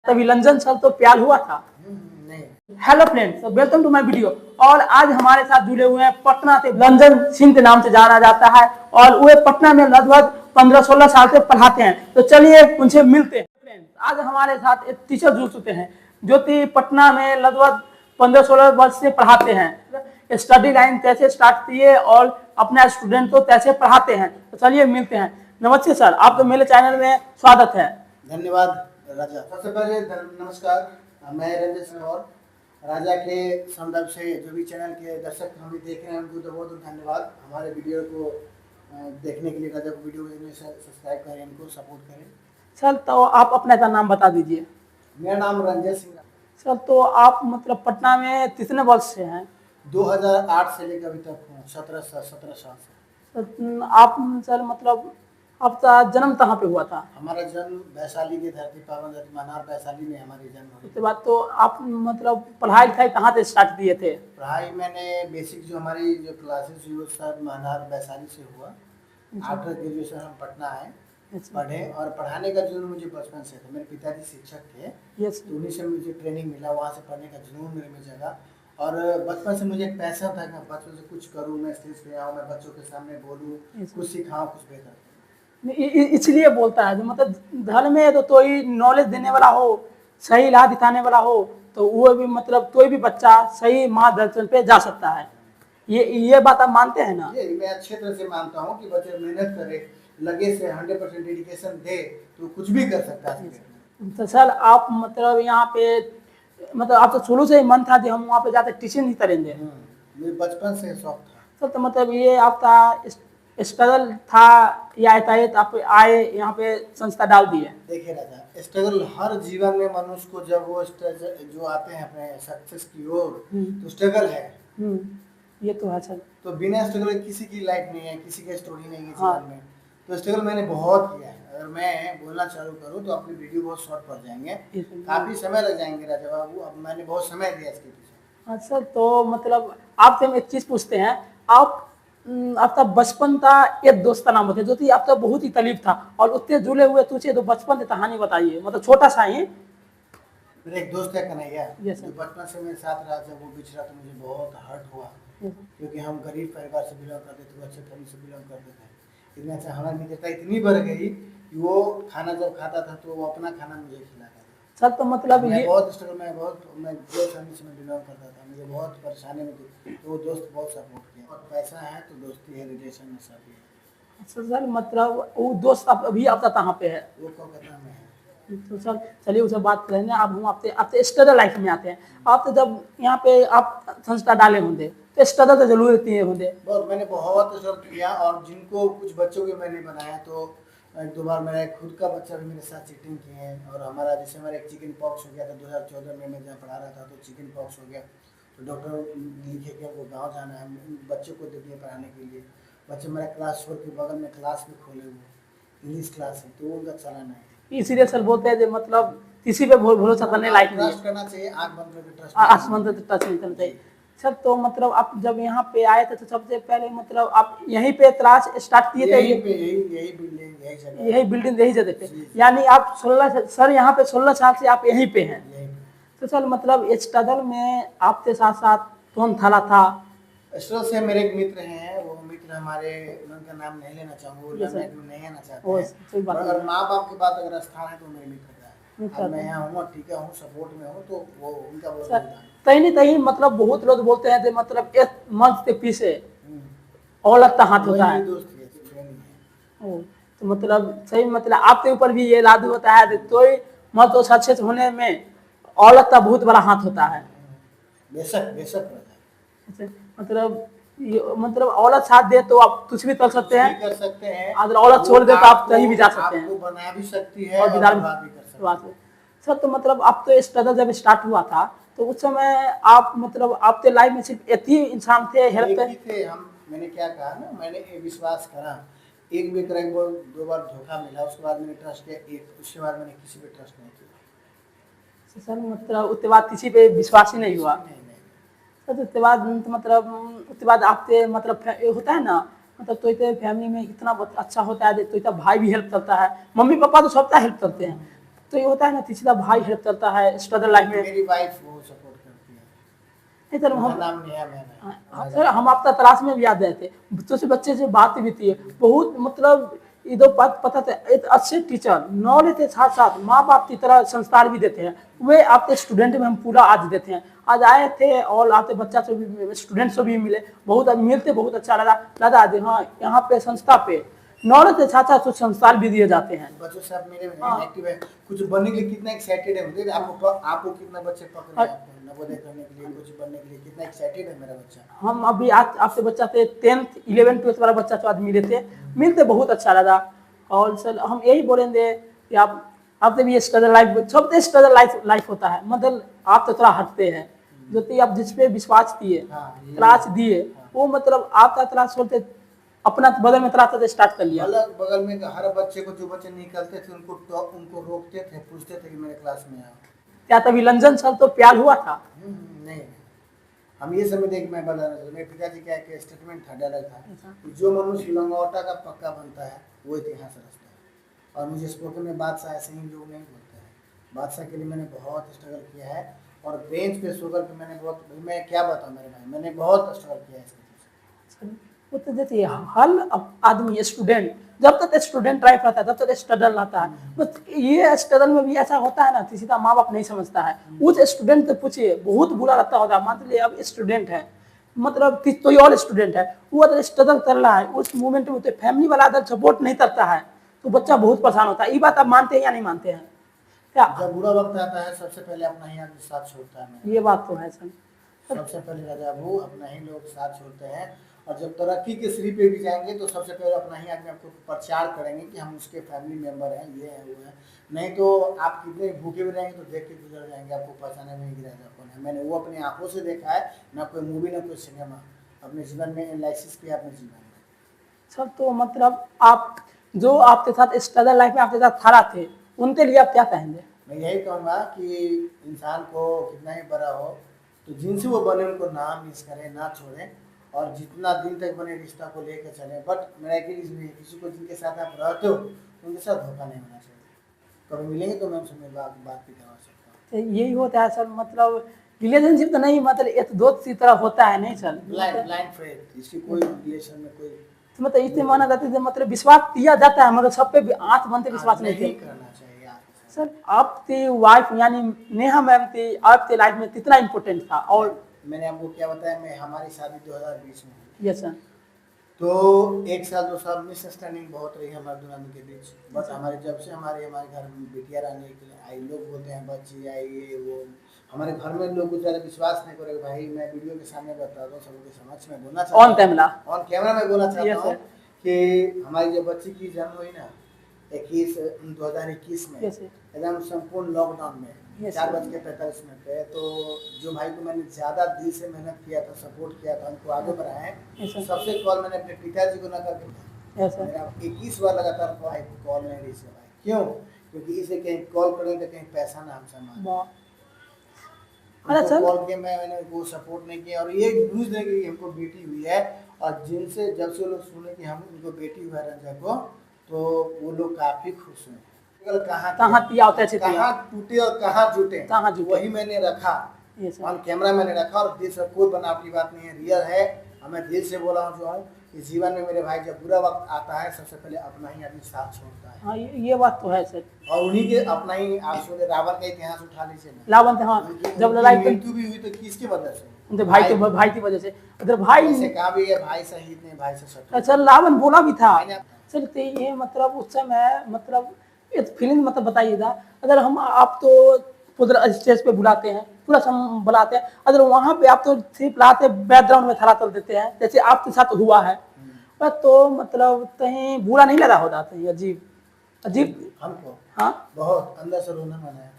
तभी लंजन सर तो प्यार हुआ था। Hello friends, welcome to my video. और आज हमारे साथ जुड़े हुए हैं पटना से लंजन सिंह के नाम से जाना जाता है और वे पटना में लगभग 15-16 साल से पढ़ाते हैं। तो चलिए उनसे मिलते हैं। फ्रेंड्स, आज हमारे साथ एक टीचर जुड़ चुके हैं जो कि पटना में लगभग 15-16 वर्ष से पढ़ाते हैं। स्टडी लाइन कैसे स्टार्ट किए और अपने स्टूडेंट को कैसे पढ़ाते हैं, तो चलिए मिलते हैं। नमस्ते सर, आपको मेरे चैनल में स्वागत है। धन्यवाद राजा। सबसे पहले नमस्कार, मैं रंजन सिंह और राजा के संदर्भ से जो भी चैनल के दर्शक हमें देख रहे हैं उनको तो बहुत धन्यवाद। हमारे वीडियो को देखने के लिए, राजा को वीडियो को सब्सक्राइब करें, इनको सपोर्ट करें। सर तो आप अपने का नाम बता दीजिए। मेरा नाम रंजन सिंह। सर तो आप मतलब पटना में कितने वर्ष से हैं? 2008 से लेकर अभी तक हूँ, 17 साल से। सर आप सर मतलब आपका जन्म कहाँ पे हुआ था? हमारा जन्म वैशाली की धरती, पावन धरती मनार वैशाली में हमारी जन्म हुई। उसके बाद तो आप मतलब पढ़ाई लिखाई कहाँ से स्टार्ट किए थे? पढ़ाई मैंने बेसिक जो हमारी जो क्लासेस हुई वो सब मनार वैशाली से हुआ। आफ्टर ग्रेजुएशन हम पटना आए, पढ़े और पढ़ाने का जुनून मुझे बचपन से था। मेरे पिताजी शिक्षक थे, तो उन्हीं से मुझे ट्रेनिंग मिला, वहाँ से पढ़ने का जुनून मेरे में जगा। और बचपन से मुझे एक पैसा था कि बचपन से कुछ करूँ, मैं स्टेज पे आऊँ, मैं बच्चों के सामने बोलूँ, कुछ सिखाऊँ, कुछ बेहतर। इसलिए बोलता है जो मतलब धर्म में तो ही नॉलेज देने वाला हो, सही राह दिखाने वाला हो, तो वो भी मतलब कोई भी बच्चा सही मार्गदर्शन पे जा सकता है। ये बात आप मानते हैं ना? ये मैं अच्छे तरह से मानता हूँ कि बच्चे मेहनत करे, लगे से 100% डेडिकेशन दे तो कुछ भी कर सकता है। तो सर आप मतलब यहाँ पे मतलब आपको शुरू से ही मन था कि हम वहाँ पे जाकर टीचिंग ही करेंगे? मेरे बचपन से शौक था। सर तो मतलब ये आपका स्ट्रगल था या एकाएक आप आए यहाँ पे संस्था डाल दिए? देखिए राजा, स्ट्रगल हर जीवन में मनुष्य को जब वो जो आते हैं अपने सक्सेस की ओर तो स्ट्रगल है। ये तो है सर। तो बिना स्ट्रगल किसी की लाइफ नहीं है, किसी की स्टोरी नहीं है जीवन में। तो स्ट्रगल मैंने बहुत किया है। अगर मैं बोलना चालू करूँ तो अपनी वीडियो बहुत शॉर्ट पड़ जाएंगे, काफी समय लग जाएंगे राजा बाबू। अब मैंने बहुत समय दिया इसके पीछे। अच्छा, तो मतलब आपसे हम एक चीज पूछते हैं। आपका बचपन का एक दोस्त का नाम बताइए जो कि आपका बहुत ही करीब था और उससे जुड़े हुए तुझे तो बचपन की कहानी बताइए, मतलब छोटा सा ही। मेरे एक दोस्त है कन्हैया, जो बचपन से मेरे साथ रहा। जब वो बिछड़ा तो मुझे बहुत हर्ट हुआ, क्योंकि हम गरीब परिवार से बिलोंग करते थे, अच्छे फैमिली से बिलोंग करते थे। इतना अच्छा हमारी मित्रता इतनी बढ़ गई कि वो खाना जब खाता था तो वो अपना खाना मुझे खिलाता था। सर तो मतलब मैं बहुत स्ट्रगल, मैं जो फैमिली से मैं बिलोंग करता था, मुझे बहुत परेशानी में थी, तो वो दोस्त बहुत सपोर्ट किया। और पैसा है तो दोस्ती है, रिलेशन में सब है। सर मतलब वो दोस्त अभी आपका कहाँ पे है? वो कोलकाता में है। तो सर चलिए उससे बात करेंगे। अब हम आपसे स्ट्रगल लाइफ में आते हैं। आप तो जब यहाँ पे आप संस्था डाले होंगे तो स्ट्रगल तो जरूर रहती है होंगे। बहुत, मैंने बहुत स्ट्रगल किया और जिनको कुछ बच्चों के मैंने बनाया तो एक दो बार मेरा खुद का बच्चा भी मेरे साथ चीटिंग किए हैं। और हमारा जैसे हमारा एक चिकन पॉक्स हो गया था 2014 में, मैं जहाँ पढ़ा रहा था तो चिकन पॉक्स हो गया, तो डॉक्टर लिखे कि हमको गाँव जाना है, बच्चों को दे दिए पढ़ाने के लिए। बच्चे मेरा क्लास 4 के बगल में क्लास भी खोले हुए, इंग्लिश क्लास है, तो उनका चलाना है। इसीलिए सर बोलते हैं मतलब किसी पे भरोसा करने लायक नहीं, ट्रस्ट करना चाहिए, आँख बंद करके ट्रस्ट नहीं करना चाहिए। सर तो मतलब आप जब यहाँ पे आए थे तो सबसे पहले मतलब आप यहीं पे क्लास स्टार्ट किए थे? यही बिल्डिंग यही जगह पे, यानी आप 16 सर यहाँ पे 16 साल से आप यहीं पे हैं। तो सर मतलब स्ट्रगल में आपके साथ साथ कौन था? स्ट्रगल से मेरे एक मित्र हैं, वो मित्र हमारे, उनका नाम नहीं लेना चाहूँगा, नहीं आना चाहते हैं। अगर माँ बाप की बात अगर स्थान है तो मेरे मित्र का है। मैं यहाँ हूँ, ठीक है, हूँ सपोर्ट में हूँ, तो वो उनका बहुत कहीं नहीं कहीं मतलब बहुत लोग बोलते हैं कि मतलब एक मंच के पीछे औरत का हाथ होता है। तो मतलब सही मतलब आपके ऊपर भी ये लागू होता है तो मतलब सक्सेस होने में औरत का बहुत बड़ा हाथ होता है। बेशक बेशक। मतलब औरत साथ दे तो आप कुछ भी कर सकते हैं, अगर औरत छोड़ दे तो आप कहीं भी जा सकते हैं, बना भी सकती है और विदार भी कर सकते हैं। सर तो मतलब आप तो स्ट्रगल जब स्टार्ट हुआ था तो उस समय आप मतलब आपके लाइफ में सिर्फ एक ही इंसान थे, हेल्प थे हम। मैंने क्या कहा ना, मैंने विश्वास करा, एक भी क्रैक बोल 2 बार धोखा मिला, उसके बाद मैंने ट्रस्ट किया एक, उसके बाद मैंने किसी पे ट्रस्ट नहीं किया। सर मतलब उसके बाद किसी पे विश्वास ही नहीं हुआ। सर उसके बाद मतलब उसके बाद आपके मतलब होता है ना, मतलब तो फैमिली में इतना अच्छा होता है तो भाई भी हेल्प करता है, मम्मी पापा तो सबका हेल्प करते हैं, तो ये होता है ना, सीधा भाई हेल्प करता है स्ट्रगल लाइफ में। मेरी वाइफ वो सपोर्ट करती है। नहीं सर, उनका हम नाम नेहा मैम है। सर हम आपका तलाश में भी याद रहे थे, बच्चों से बच्चे से बात भी थी बहुत, मतलब इधर पता था, एक अच्छे टीचर नॉलेज के साथ साथ माँ बाप की तरह संस्कार भी देते हैं। वे आपके स्टूडेंट में हम पूरा आज देते हैं। आज आए थे और आपके बच्चा से भी, स्टूडेंट से भी मिले, बहुत मिलते बहुत अच्छा लगा। लगा हाँ यहाँ पे संस्था पे नॉलेज के साथ साथ कुछ संस्कार भी दिए जाते हैं। बच्चों से आप मेरे हाँ। एक्टिव है, कुछ बनने के लिए कितना एक्साइटेड है मुझे। आपको कितना बच्चे पकड़ रहे हैं आपको नवोदय करने के लिए, कुछ बनने के लिए कितना एक्साइटेड है मेरा बच्चा। हम अभी आज आपसे बच्चा से 10th 11th 12th वाला बच्चा तो आज मिले थे, मिलते बहुत अच्छा लगा। और सर हम यही बोलेंगे कि आप आपसे भी स्ट्रगल लाइफ, सबसे स्ट्रगल लाइफ होता है, मतलब आप तो थोड़ा हटते हैं, जो कि आप जिस पे विश्वास दिए, तलाश दिए, वो मतलब आपका तलाश छोड़ते अपना बदल में तलाश स्टार्ट कर लिया। अलग बगल में हर बच्चे को, जो बच्चे निकलते थे उनको रोकते थे, पूछते थे कि मेरे क्लास में आओ। क्या तभी लंजन सर तो प्यार हुआ था? नहीं, हम ये समझते कि मैं बता रहा था, मेरे पिताजी का एक स्टेटमेंट था, डायलॉग था, जो मनुष्य लंगोटा का पक्का बनता है वो इतिहास रचता है। और मुझे स्पोकन में बादशाह ऐसे ही लोग नहीं बोलते हैं। बादशाह के लिए मैंने बहुत स्ट्रगल किया है, और बेंच पे सोकर के मैंने बहुत, मैं क्या बताऊँ मेरे भाई, मैंने बहुत स्ट्रगल किया है इसके पीछे। वो तो जैसे हर आदमी स्टूडेंट, जब तक स्टूडेंट लाइफ रहता है तब तक स्ट्रगल रहता है। बस ये स्ट्रगल में भी ऐसा होता है ना, किसी का माँ बाप नहीं समझता है। उस स्टूडेंट से पूछिए, बहुत बुरा लगता होगा। मान लीजिए अब स्टूडेंट है, मतलब कोई और स्टूडेंट है, वो अगर स्ट्रगल कर रहा है, उस मोमेंट में फैमिली वाला अगर सपोर्ट नहीं करता है तो बच्चा बहुत परेशान होता है। ये बात आप मानते हैं या नहीं मानते हैं? क्या जब बुरा वक्त आता है सबसे पहले अपना ही आदमी साथ छोड़ता है। ये बात तो है सर। सबसे पहले राजा वो अपना ही लोग साथ छोड़ते हैं, और जब तरक्की के सीढ़ी पे भी जाएंगे तो सबसे पहले अपना ही आदमी आपको प्रचार करेंगे कि हम उसके फैमिली मेंबर हैं, ये है वो है। नहीं तो आप कितने भूखे भी रहेंगे तो देख के गुजर जाएंगे, आपको पहचाने में ही गिरा कौन है। मैंने वो अपनी आंखों से देखा है, ना कोई मूवी ना कोई सिनेमा, अपने जीवन में एनालिसिस किया अपने जीवन में। सर तो मतलब आप जो आपके साथ स्ट्रगल लाइफ में आपके साथ खड़ा थे, उनके लिए आप क्या कहेंगे? मैं यही कहूँगा कि इंसान को कितना ही बड़ा हो तो जिनसे वो बने उनको ना मिस करें, ना छोड़ें, और जितना दिन तक बने रिश्ता को लेकर चलें। बट मेरा एक चीज़ भी है, किसी को जिनके साथ आप रहते हो उनके साथ धोखा नहीं होना चाहिए। कभी मिलेंगे तो मैं उनसे बात भी करवा सकता हूँ। तो यही होता है सर, मतलब रिलेशनशिप तो नहीं, मतलब एक दोस्त की तरह होता है, नहीं सर? ब्लाइंड फेथ, इसकी कोई रिलेशन में कोई तो मतलब इतने माना जाता है, मतलब विश्वास किया जाता है, मगर सब पे आंख बनते विश्वास नहीं करना चाहिए यार। सर आपकी वाइफ यानी नेहा मैम की आपके लाइफ में कितना इम्पोर्टेंट था? और मैंने आपको क्या बताया, मैं हमारी शादी 2020 में हुई। Yes sir. तो 1 साल 2 साल मिसअंडरस्टैंडिंग बहुत रही हमारे दोनों के बीच। बट हमारे जब से हमारे घर में बेटियाँ रहने के लिए आई, लोग बोलते हैं बच्ची आई ये वो, हमारे घर में लोग कुछ ज़्यादा विश्वास नहीं करेंगे। भाई मैं वीडियो के सामने बताता हूँ, सबके समक्ष में बोलना चाहता हूँ, ऑन कैमरा में बोलना चाहता हूँ कि हमारी जब बच्ची की जन्म हुई ना 2021 में, एकदम संपूर्ण लॉकडाउन में 4:45 पे, तो जो भाई को मैंने ज़्यादा दिल से मेहनत किया था, सपोर्ट किया था, उनको आगे बढ़ाया, सबसे कॉल मैंने अपने पिताजी को ना करके मेरा 21 बार लगातार कॉल नहीं रिसीव हुआ। क्यों? क्योंकि इसे कहीं कॉल करेंगे तो कहीं पैसा ना हमसे मांगे। कॉल किया मैंने वो सपोर्ट नहीं किया, और ये न्यूज़ देंगे कि हमको बेटी हुई है, और जिनसे जब से लोग सुने कि हम उनको बेटी हुआ है रंजा को, तो वो लोग काफ़ी खुश हुए। कहाँ टूटे और कहाँ जुटे, वही मैंने रखा, ऑन कैमरा मैंने रखा, और दिल से कोई बनावटी बात नहीं है, रियल है। हमें दिल से बोला हूँ जो हूँ कि जीवन में मेरे भाई जब बुरा वक्त आता है सबसे पहले अपना ही आदमी साथ छोड़ता है। हाँ ये बात तो है सर। और उन्हीं के अपना ही, आप सोचे रावण का इतिहास उठा लीजिए ना, रावण हाँ, जब लड़ाई मृत्यु भी हुई तो किसकी वजह से? उनके भाई की वजह से। उधर भाई से कहा भी है भाई शहीद नहीं, भाई से शत्रु। अच्छा रावण बोला भी था। चलते ये मतलब उस समय मतलब एक फीलिंग मतलब बताइएगा, अगर हम आप तो पूरा स्टेज पे बुलाते हैं, पूरा सम बुलाते हैं, अगर वहाँ पे आप तो सिर्फ लाते बैकग्राउंड में थला तल देते हैं जैसे आपके साथ हुआ है, तो मतलब कहीं बुरा नहीं लगा होता? अजीब हमको हाँ बहुत अंदर से रोना मनाया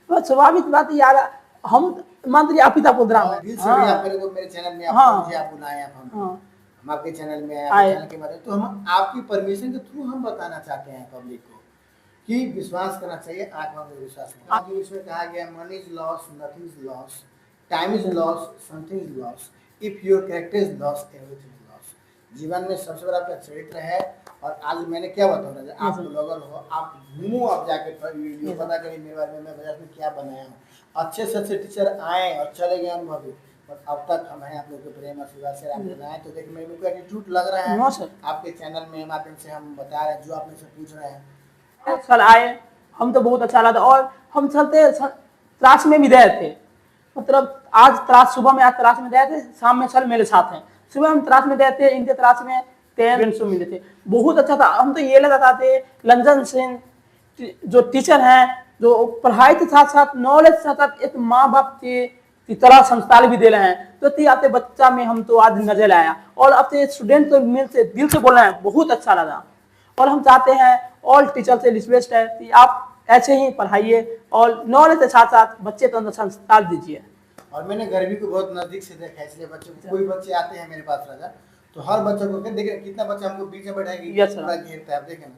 था। स्वाभाविक बात यार, हम मान लीजिए आप पिता पुत्र आप मेरे चैनल में मुझे आप बुलाए, हम आपके चैनल में आए, चैनल के बारे में, तो हम आपकी परमिशन के थ्रू हम बताना चाहते हैं पब्लिक को कि विश्वास करना चाहिए, आत्मा में विश्वास करना चाहिए। इसमें कहा गया money is loss, nothing is loss, time is loss, something is loss, if your character is loss, everything is loss. जीवन में सबसे बड़ा आपका चरित्र है। और आज मैंने क्या बताऊँ राजा, आप ब्लॉगर हो, आप घूमो, आप जाके वीडियो पता करिए मेरे बारे में, मैं बजाज में क्या बनाया हूँ। अच्छे से अच्छे टीचर आए और चले गए अनुभवी, और अब तक हम हैं आप लोग के प्रेम आशीर्वाद से आप बनाए। तो देखिए मेरे को एटीट्यूड लग रहा है आपके चैनल में माध्यम से हम बता रहे हैं, जो आप मेरे से पूछ रहे हैं। कल आए हम तो बहुत अच्छा लगा, और हम चलते तलाश में भी गए थे, मतलब आज तलाश सुबह में, आज तलाश में गए थे, शाम में सर मेरे साथ हैं। सुबह हम तलाश में गए थे, इनके तलाश में 10 मिले थे, बहुत अच्छा था। हम तो ये लगाता थे लंजन सिंह जो टीचर हैं, जो पढ़ाई के साथ साथ नॉलेज के साथ साथ एक माँ बाप की तरह संस्कार भी दे रहे हैं। तो ती आते बच्चा में हम तो आज नजर आया, और अब तो स्टूडेंट तो मिल से दिल से बोल रहे हैं, बहुत अच्छा लगा। और हम चाहते हैं ऑल टीचर से रिक्वेस्ट है कि आप ऐसे ही पढ़ाइए और नॉलेज के साथ साथ बच्चे को अंदर संस्कार दीजिए। और मैंने गरीबी को बहुत नजदीक से देखा है, इसलिए बच्चों को, कोई बच्चे आते हैं मेरे पास राजा, तो हर बच्चे को देखिए कितना बच्चा हमको बीच में बैठाएगी, पूरा घेरता है। देखें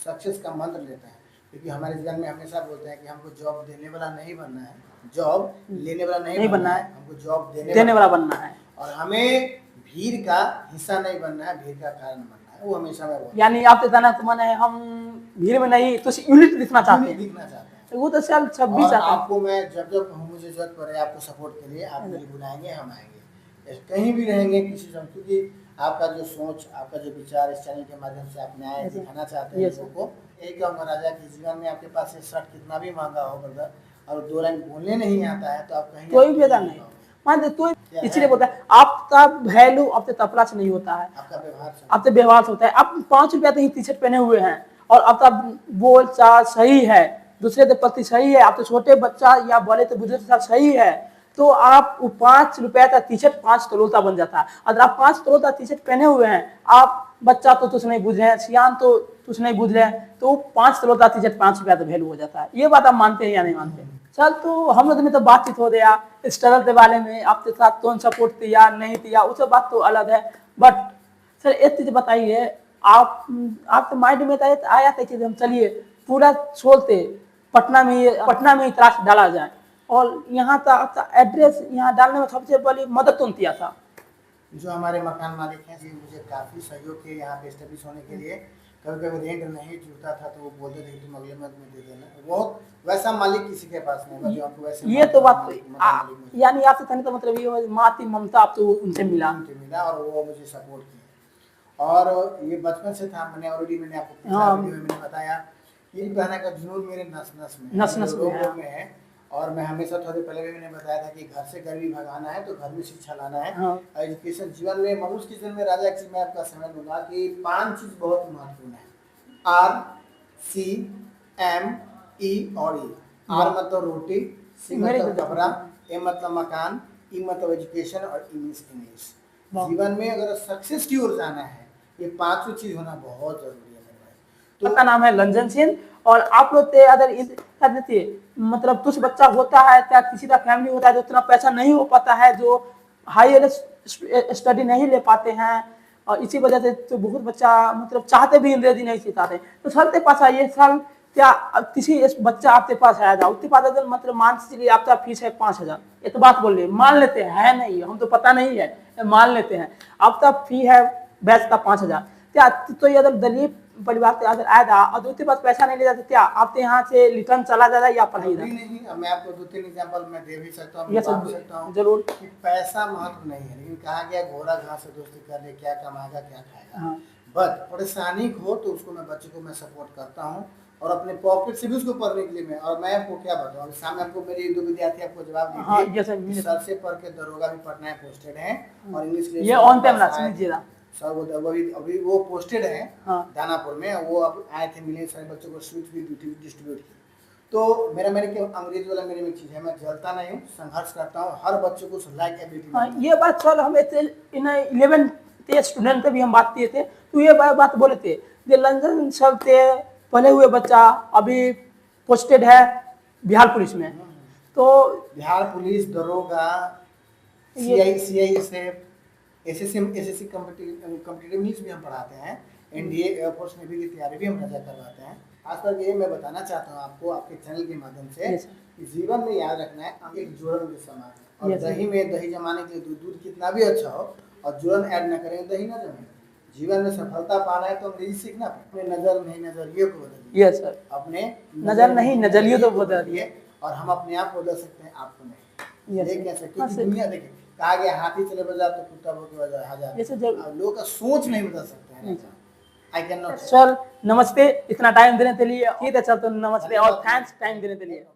सक्सेस का मंत्र लेता है, क्योंकि हमारे जीवन में हमेशा बोलते हैं कि हमको जॉब देने वाला नहीं बनना है, जॉब लेने वाला नहीं बनना है, हमको जॉब देने वाला बनना है। और हमें भीड़ का हिस्सा नहीं बनना है, भीड़ का कारण बनना है, वो हमेशा मैं बोलता हूं। यानी आप कहना तो माने हम भीड़ में नहीं तो यूनिट दिखना चाहते हैं, वो तो साल 26 आपको मैं जब मुझे जरूरत पड़े आपको सपोर्ट के लिए आप मुझे बुलाएंगे, हम आएंगे, कहीं भी रहेंगे किसी से, क्योंकि आपका जो सोच, आपका जो विचार इस चैनल के माध्यम से आप न्याय दिखाना चाहते हैं लोगों को। यही कहूँगा राजा कि जीवन में आपके पास ये शर्ट कितना भी महंगा हो ब्रदर, और 2 लाइन बोलने नहीं आता है तो आप कहीं कोई फायदा नहीं, मान तो इसलिए बोलता है आपका वैल्यू आपके कपड़ा से नहीं होता है, आपके व्यवहार से होता है। आप 5 रुपया तो ही टी शर्ट पहने हुए हैं, और आपका बोल चाल सही है, दूसरे के प्रति सही है, आप तो छोटे बच्चा या बड़े तो बुजुर्ग के साथ सही है, तो आप 5 रुपया का टी शर्ट 5 करोड़ बन जाता है। अगर आप 5 करोड़ का टी शर्ट पहने हुए हैं, आप बच्चा तो तुझ नहीं बुझ रहे हैं, सियान तो तुझ नहीं बुझ रहे हैं, तो 5 करोड़ का टी शर्ट 5 रुपया तो वैल्यू हो जाता है। ये बात आप मानते हैं या नहीं मानते? चल तो हम लोग में तो बातचीत हो गया स्ट्रगल के बारे में, आपके साथ कौन सपोर्ट किया नहीं किया उस बात तो अलग है। बट सर एक चीज बताइए, आपके माइंड में आया था कि हम चलिए पूरा छोड़ते पटना में ही तलाश डाला जाए, और यहाँ तक एड्रेस यहाँ डालने में सबसे बड़ी मदद कौन किया था? जो हमारे मकान मालिक हैं जी, मुझे काफ़ी सहयोग किए यहाँ पे एस्टेब्लिश होने के लिए। कभी कभी रेंट नहीं जुड़ता था तो वो बोलते थे तुम अगले मंथ में दे देना, वो वैसा मालिक किसी के पास नहीं, जो आपको वैसे ये तो बात यानी आपसे कहने का मतलब ये माती ममता आप तो उनसे मिला, और वो मुझे सपोर्ट किया। और ये बचपन से था, मैंने आपको वीडियो में मैंने बताया, ये पहनने का जुनून मेरे नस में है। और मैं हमेशा थोड़े पहले भी मैंने बताया था कि घर से गरीबी भगाना है तो घर में शिक्षा लाना है। एजुकेशन जीवन में मनुष्य के जीवन में राजा एक चीज मैं आपका समझ दूंगा कि 5 चीज बहुत महत्वपूर्ण है, RCME और E। R मतलब रोटी, C मतलब कपड़ा, M मतलब मकान, E मतलब एजुकेशन, और इंग्लिश। जीवन में अगर सक्सेस की ओर जाना है, ये 5 चीज होना बहुत जरूरी है मेरे भाई। तो का नाम है लंजन सिंह, और आप लोग अगर मतलब कुछ बच्चा होता है क्या, किसी का फैमिली होता है जो इतना पैसा नहीं हो पाता है, जो हायर स्टडी नहीं ले पाते हैं, और इसी वजह से तो बहुत बच्चा मतलब चाहते भी अंग्रेजी नहीं सिखाते, तो सर के पास आइए। सर क्या किसी बच्चा आपके पास आया था, उसके पास अगर मतलब मान चलिए आपका फीस है 5,000, ये तो बात बोल रही मान लेते हैं नहीं, हम तो पता नहीं है, मान लेते हैं आपका फी है बैच का 5,000, क्या तो ये अगर गरीब परिवार से अगर आया था और उसके पास पैसा नहीं ले जाते, क्या आपके यहाँ से रिटर्न चला जाता या पढ़ाई नहीं? मैं आपको 2-3 एग्जांपल मैं दे भी सकता हूँ जरूर। कि पैसा महत्व नहीं है, लेकिन कहा गया घोड़ा घास से दोस्ती कर ले, क्या कमाएगा क्या खाएगा। बट परेशानी हो तो उसको मैं बच्चे को मैं सपोर्ट करता हूँ, और अपने पॉकेट से भी उसको पढ़ने के लिए मैं, और मैं आपको क्या बताऊँ, सामने आपको मेरे 2 विद्यार्थी आपको जवाब दीजिए, सर से पढ़ के दरोगा भी पटना में पोस्टेड है, और इंग्लिश ये ऑन कैमरा सर अभी वो पोस्टेड है दानापुर में, वो अब आए थे मिले, सारे बच्चों को स्वीट भी डिस्ट्रीब्यूट की। तो मैंने क्या अंग्रेजी वाला मेरे में चीज़ है, मैं जलता नहीं हूँ, संघर्ष करता हूँ, हर बच्चों को लाइक एबिलिटी। ये बात सर हम 11 के स्टूडेंट से भी हम बात किए थे, तो ये बात बोले थे कि लंदन सर थे पढ़े हुए बच्चा, अभी पोस्टेड है बिहार पुलिस में, तो बिहार पुलिस दरोगा, CISF, SSC कॉम्पिटिटिव न्यूज़ भी हम पढ़ाते हैं, NDA एयरफोर्स नेवी की तैयारी भी हम करवाते हैं। खास करके ये मैं बताना चाहता हूँ आपको आपके चैनल के माध्यम से कि जीवन में याद रखना है एक जोड़न के समान है, और दही में दही जमाने के लिए दूध कितना भी अच्छा हो और जोड़न ऐड न करें दही ना जमे। जीवन में सफलता पाना है तो अंग्रेजी सीखना पड़ेगा। अपने नजर नहीं नजरिए को बदलिए, यस सर, अपने नजर नहीं नजरिए तो बदलिए, और हम अपने आप बदल सकते हैं, आपको नहीं। यस देख कैसे, हाँ क्योंकि सर, दुनिया देखिए, कहा गया हाथी चले बजाए तो कुत्ता भौंके बजाए हजार। जैसे जब अब लोगों का सोच नहीं बदल सकते हैं। I can not. सर नमस्ते, इतना टाइम देने के लिए। ठीक है सर, तो नमस्ते और थैंक्स टाइम देने के लिए।